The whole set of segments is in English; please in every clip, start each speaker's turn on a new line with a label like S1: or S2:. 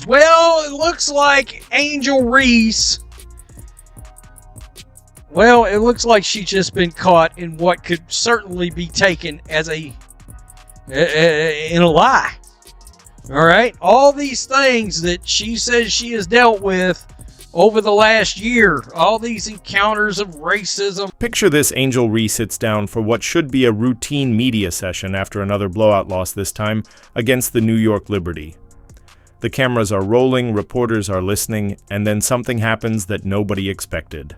S1: Well, it looks like Angel Reese. Well, it looks like she's just been caught in what could certainly be taken as in a lie. All right? All these things that she says she has dealt with over the last year, all these encounters of racism.
S2: Picture this: Angel Reese sits down for what should be a routine media session after another blowout loss, this time against the New York Liberty. The cameras are rolling, reporters are listening, and then something happens that nobody expected.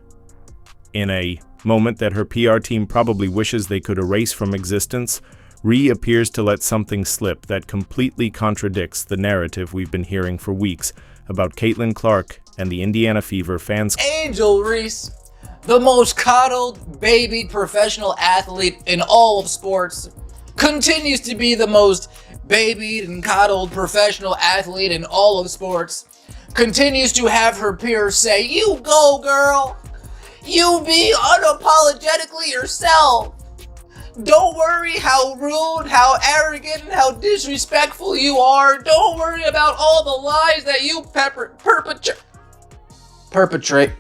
S2: In a moment that her PR team probably wishes they could erase from existence, Ree appears to let something slip that completely contradicts the narrative we've been hearing for weeks about Caitlin Clark and the Indiana Fever fans.
S3: Angel Reese, the most coddled, babied professional athlete in all of sports, continues to be the most babied and coddled professional athlete in all of sports, continues to have her peers say, "You go, girl. You be unapologetically yourself. Don't worry how rude, how arrogant, and how disrespectful you are. Don't worry about all the lies that you perpetrate.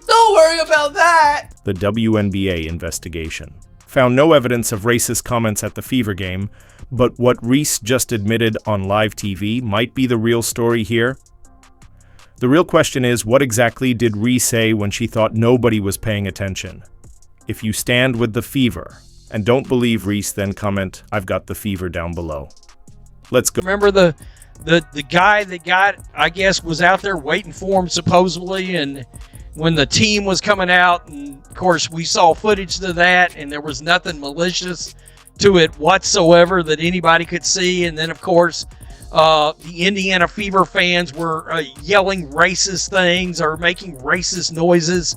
S3: Don't worry about that."
S2: The WNBA investigation found no evidence of racist comments at the Fever game, but what Reese just admitted on live TV might be the real story here. The real question is, what exactly did Reese say when she thought nobody was paying attention? If you stand with the Fever and don't believe Reese, then comment, "I've got the Fever" down below. Let's go.
S1: Remember the guy that I guess, was out there waiting for him supposedly, and when the team was coming out, and of course we saw footage of that, and there was nothing malicious to it whatsoever that anybody could see. And then of course the Indiana Fever fans were yelling racist things or making racist noises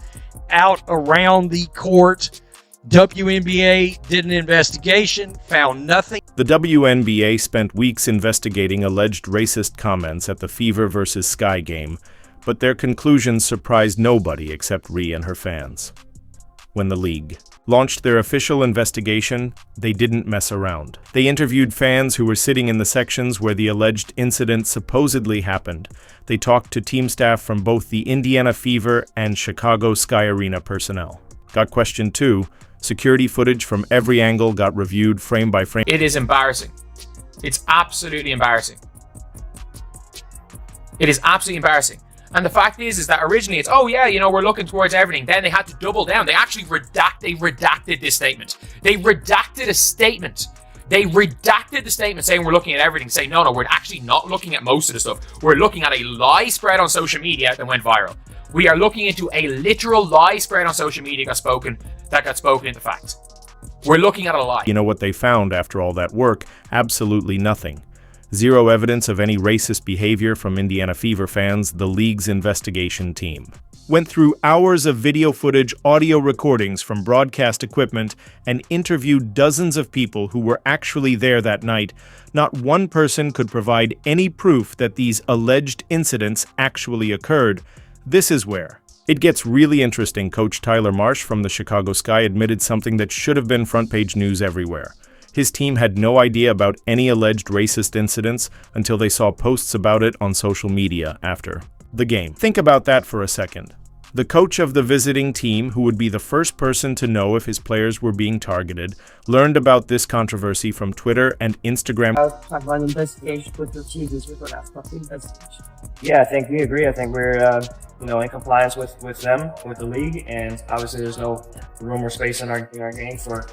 S1: out around the court. WNBA did an investigation, found nothing.
S2: The WNBA spent weeks investigating alleged racist comments at the Fever vs. Sky game, but their conclusions surprised nobody except Ree and her fans. When the league launched their official investigation, they didn't mess around. They interviewed fans who were sitting in the sections where the alleged incident supposedly happened. They talked to team staff from both the Indiana Fever and Chicago Sky Arena personnel. Got questioned too. Security footage from every angle got reviewed frame by frame.
S4: It is embarrassing. It's absolutely embarrassing. It is absolutely embarrassing. And the fact is that originally it's, oh yeah, we're looking towards everything. Then they had to double down. They actually redacted this statement. They redacted a statement. They redacted the statement saying we're looking at everything, saying no, we're actually not looking at most of the stuff. We're looking at a lie spread on social media that went viral. We are looking into a literal lie spread on social media that got spoken into fact. We're looking at a lie.
S2: You know what they found after all that work? Absolutely nothing. Zero evidence of any racist behavior from Indiana Fever fans. The league's investigation team went through hours of video footage, audio recordings from broadcast equipment, and interviewed dozens of people who were actually there that night. Not one person could provide any proof that these alleged incidents actually occurred. This is where it gets really interesting. Coach Tyler Marsh from the Chicago Sky admitted something that should have been front-page news everywhere. His team had no idea about any alleged racist incidents until they saw posts about it on social media after the game. Think about that for a second. The coach of the visiting team, who would be the first person to know if his players were being targeted, learned about this controversy from Twitter and Instagram.
S5: Talk about investigation with the Jesus with investigation. Yeah, I think we agree. I think we're in compliance with them, with the league, and obviously there's no room or space in our game for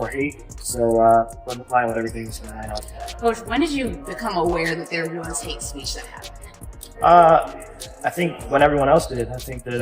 S5: hate. So we're complying with everything that's going on.
S6: Coach, when did you become aware that there was hate speech that happened?
S5: I think when everyone else did. I think that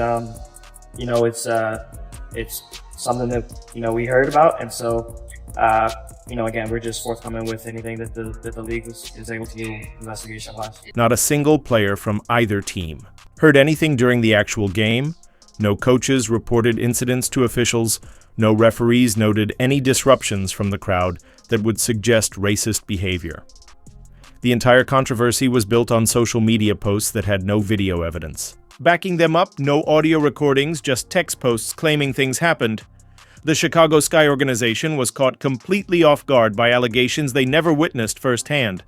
S5: it's something that we heard about, and so again, we're just forthcoming with anything that the league is able to do investigation-wise.
S2: Not a single player from either team heard anything during the actual game. No coaches reported incidents to officials. No referees noted any disruptions from the crowd that would suggest racist behavior. The entire controversy was built on social media posts that had no video evidence. Backing them up, no audio recordings, just text posts claiming things happened. The Chicago Sky organization was caught completely off guard by allegations they never witnessed firsthand.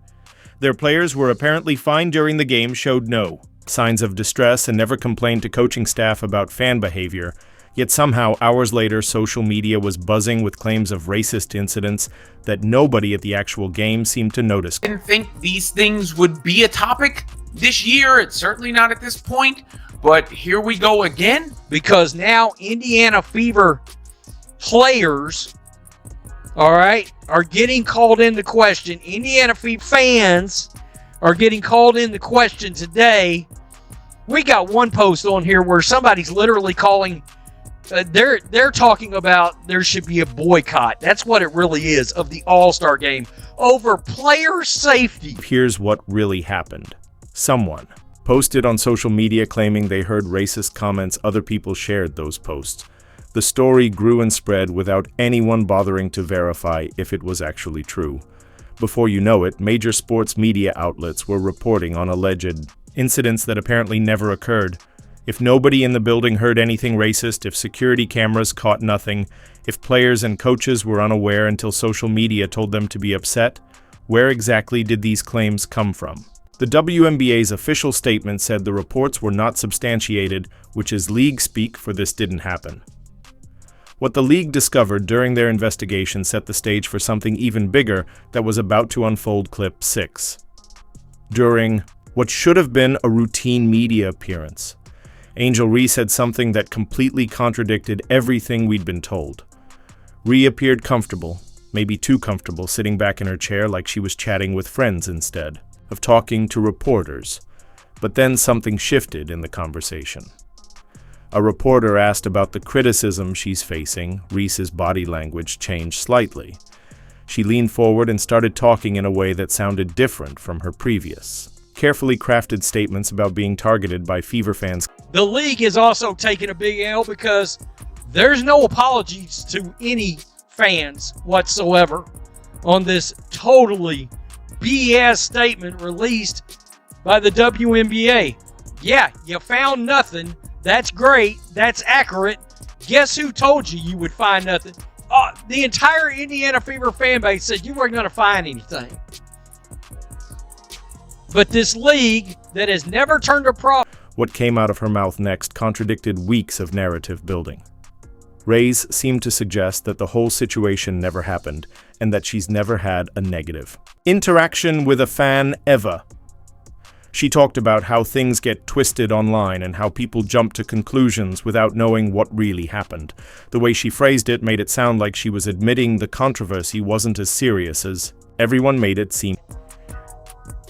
S2: Their players were apparently fine during the game showed no signs of distress and never complained to coaching staff about fan behavior. Yet somehow, hours later, social media was buzzing with claims of racist incidents that nobody at the actual game seemed to notice.
S4: I didn't think these things would be a topic this year. It's certainly not at this point, but here we go again.
S1: Because now Indiana Fever players, all right, are getting called into question. Indiana Fever fans are getting called into question today. We got one post on here where somebody's literally calling, they're talking about there should be a boycott. That's what it really is, of the All-Star game over player safety.
S2: Here's what really happened. Someone posted on social media claiming they heard racist comments. Other people shared those posts. The story grew and spread without anyone bothering to verify if it was actually true. Before you know it, major sports media outlets were reporting on alleged incidents that apparently never occurred. If nobody in the building heard anything racist, if security cameras caught nothing, if players and coaches were unaware until social media told them to be upset, where exactly did these claims come from? The WNBA's official statement said the reports were not substantiated, which is league speak for this didn't happen. What the league discovered during their investigation set the stage for something even bigger that was about to unfold. Clip 6. During what should have been a routine media appearance, Angel Reese said something that completely contradicted everything we'd been told. Ree appeared comfortable, maybe too comfortable, sitting back in her chair like she was chatting with friends instead of talking to reporters. But then something shifted in the conversation. A reporter asked about the criticism she's facing. Reese's body language changed slightly. She leaned forward and started talking in a way that sounded different from her previous, carefully crafted statements about being targeted by Fever fans.
S1: The league is also taking a big L because there's no apologies to any fans whatsoever on this totally BS statement released by the WNBA. Yeah, you found nothing. That's great. That's accurate. Guess who told you would find nothing? The entire Indiana Fever fan base said you weren't going to find anything. But this league that has never turned a profit.
S2: What came out of her mouth next contradicted weeks of narrative building. Reyes seemed to suggest that the whole situation never happened and that she's never had a negative interaction with a fan ever. She talked about how things get twisted online and how people jump to conclusions without knowing what really happened. The way she phrased it made it sound like she was admitting the controversy wasn't as serious as everyone made it seem.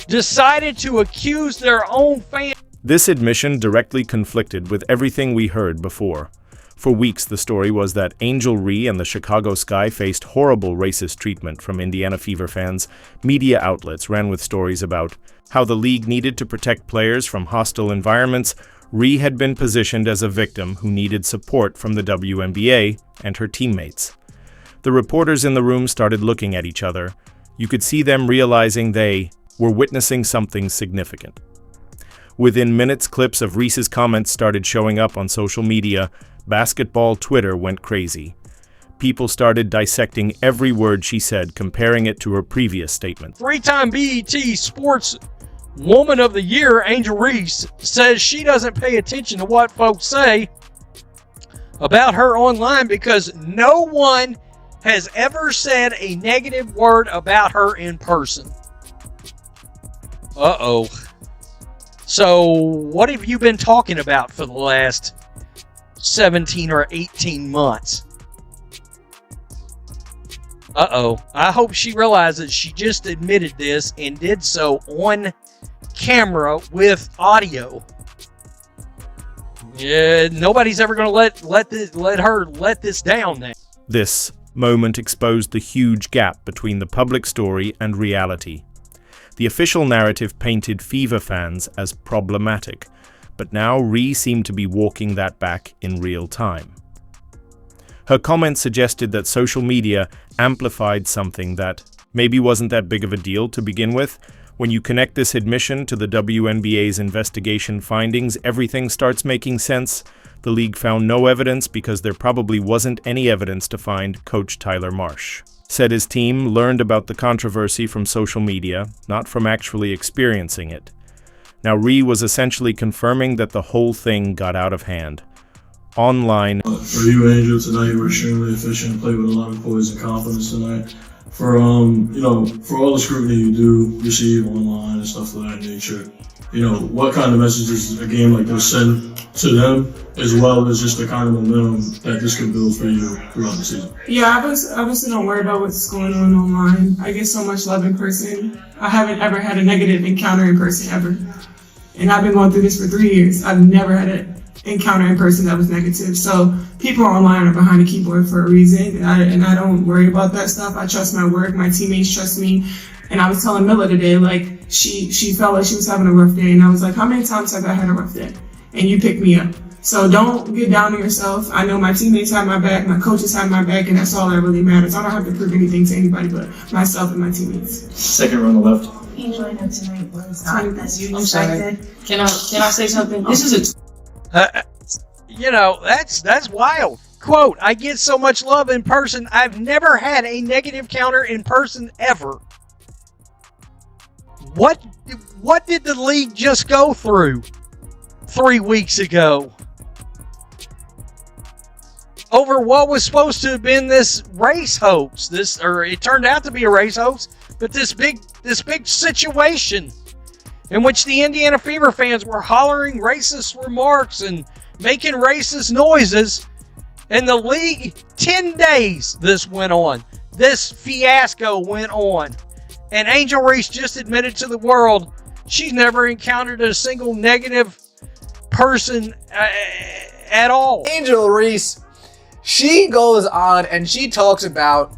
S1: Decided to accuse their own fans.
S2: This admission directly conflicted with everything we heard before. For weeks, the story was that Angel Reese and the Chicago Sky faced horrible racist treatment from Indiana Fever fans. Media outlets ran with stories about how the league needed to protect players from hostile environments. Reese had been positioned as a victim who needed support from the WNBA and her teammates. The reporters in the room started looking at each other. You could see them realizing they were witnessing something significant. Within minutes, clips of Reese's comments started showing up on social media. Basketball Twitter went crazy. People started dissecting every word she said, comparing it to her previous statement.
S1: Three-time BET Sports Woman of the Year, Angel Reese, says she doesn't pay attention to what folks say about her online because no one has ever said a negative word about her in person. Uh-oh. So what have you been talking about for the last 17 or 18 months? Uh-oh. I hope she realizes she just admitted this and did so on camera with audio. Yeah, nobody's ever going to let her let this down now.
S2: This moment exposed the huge gap between the public story and reality. The official narrative painted Fever fans as problematic, but now Reese seemed to be walking that back in real time. Her comments suggested that social media amplified something that maybe wasn't that big of a deal to begin with. When you connect this admission to the WNBA's investigation findings, everything starts making sense. The league found no evidence because there probably wasn't any evidence to find. Coach Tyler Marsh said his team learned about the controversy from social media, not from actually experiencing it. Now, Ree was essentially confirming that the whole thing got out of hand. Online.
S7: For you, Angel, tonight you were extremely efficient and played with a lot of poise and confidence tonight. For for all the scrutiny you do receive online and stuff of that nature, what kind of messages a game like this send to them, as well as just the kind of momentum that this could build for you throughout the season?
S8: Yeah, obviously don't worry about what's going on online. I get so much love in person. I haven't ever had a negative encounter in person ever. And I've been going through this for 3 years. I've never had an encounter in person that was negative. So people online are behind a keyboard for a reason, and I don't worry about that stuff. I trust my work. My teammates trust me. And I was telling Milla today, like, she felt like she was having a rough day, and I was like, how many times have I had a rough day? And you picked me up. So don't get down on yourself. I know my teammates have my back, my coaches have my back, and that's all that really matters. I don't have to prove anything to anybody but myself and my teammates.
S7: Second row on the left.
S6: Angel, I know tonight was not as you
S8: I'm sorry.
S6: expected.
S8: Can I say something? This is
S1: That's wild. Quote, I get so much love in person. I've never had a negative counter in person ever. What did the league just go through 3 weeks ago? Over what was supposed to have been this race hoax. It turned out to be a race hoax, but this big situation in which the Indiana Fever fans were hollering racist remarks and making racist noises, and the league, 10 days this went on. This fiasco went on. And Angel Reese just admitted to the world she's never encountered a single negative person at all.
S3: Angel Reese, she goes on and she talks about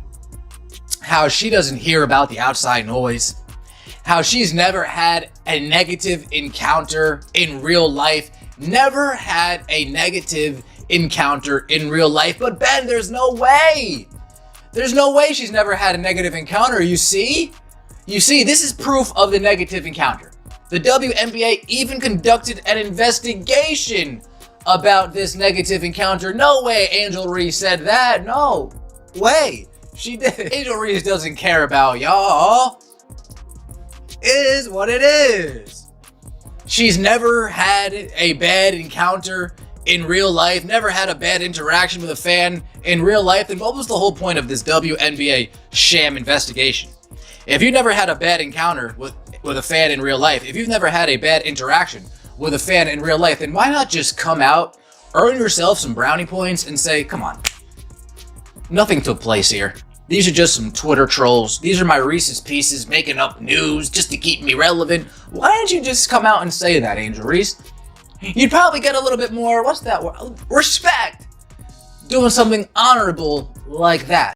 S3: how she doesn't hear about the outside noise, how she's never had a negative encounter in real life, never had a negative encounter in real life. But Ben, there's no way. There's no way she's never had a negative encounter, you see? You see, this is proof of the negative encounter. The WNBA even conducted an investigation about this negative encounter. No way Angel Reese said that. No way. She did. Angel Reese doesn't care about y'all. It is what it is. She's never had a bad encounter in real life, never had a bad interaction with a fan in real life. Then what was the whole point of this WNBA sham investigation? If you've never had a bad encounter with a fan in real life, if you've never had a bad interaction with a fan in real life, then why not just come out, earn yourself some brownie points, and say, come on, nothing took place here. These are just some Twitter trolls. These are my Reese's Pieces making up news just to keep me relevant. Why don't you just come out and say that, Angel Reese? You'd probably get a little bit more, respect, doing something honorable like that.